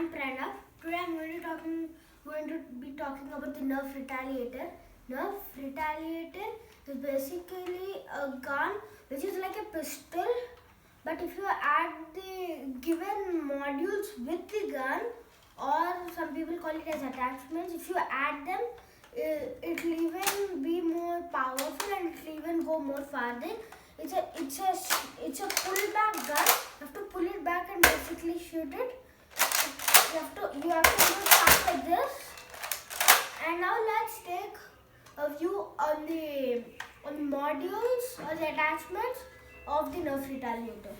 I'm Pranav. Today I'm going to be talking about the Nerf Retaliator. Nerf Retaliator is basically a gun which is like a pistol, but if you add the given modules with the gun, or some people call it as attachments, if you add them, it will even be more powerful and it will even go more farther. It's a pull-back gun. You have to pull it back and basically shoot it. You have to do stuff like this. And now let's take a view on the modules or the attachments of the Nerf Retaliator.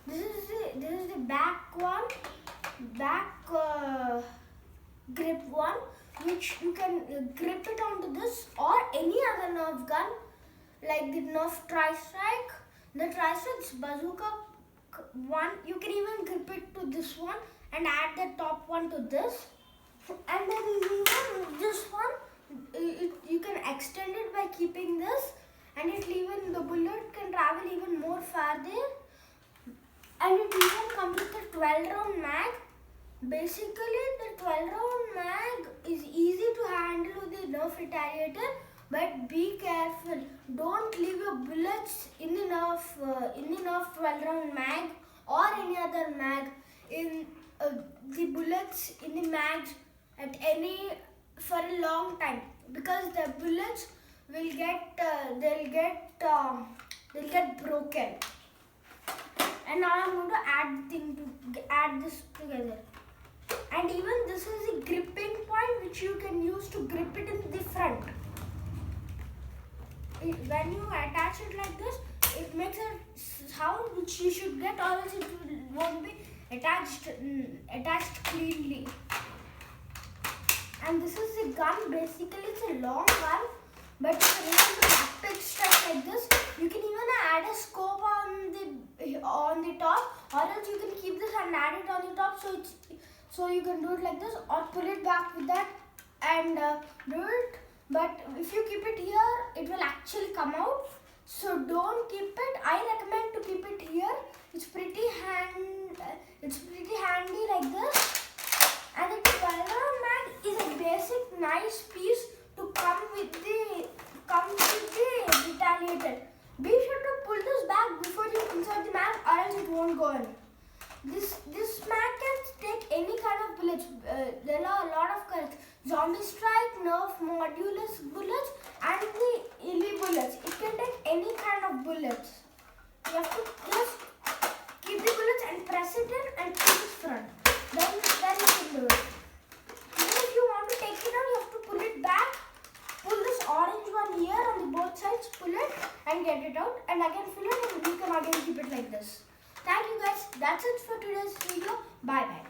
This is the back grip one, which you can grip it onto this or any other Nerf gun, like the Nerf Tri-Strike. The Tri-Strike's bazooka one, you can even grip it to this one and add the top one to this. And then even this one, you can extend it by keeping this, and the bullet can travel even more farther. And it even comes with a 12-round mag. Basically, the 12-round mag is easy to handle with the Nerf Retaliator, but be careful. Don't leave your bullets in the Nerf 12-round mag or any other mag in the bullets in the mags for a long time, because the bullets will get broken. And now I'm going to add this together. And even this is the gripping point which you can use to grip it in the front. When you attach it like this, it makes a sound which you should get, or else it won't be attached cleanly. And this is the gun. Basically, it's a long gun, but it's a really rapid strike like this. You can even add a scope on the top, or else you can keep this and add it on the top. So you can do it like this, or pull it back with that and do it. But if you keep it here, it will actually come out. So don't keep it. I recommend to keep it here. It's pretty handy like this. And the 12-round mag is a basic nice piece to come with the Retaliator. Be sure to pull this back before you insert the mag, or else it won't go in. This mag can take any kind of bullets. There are a lot of colors: Zombie Strike, Nerf Modulus bullets, and the Illy bullets. It can take any kind of bullets. You have to just keep the bullets and press it in and pull it front. Then you can do it. Even if you want to take it out, you have to pull it back. Pull this orange one here on the both sides. Pull it and get it out, and again fill it, and you can again keep it like this. Thank you guys. That's it for today's video. Bye bye.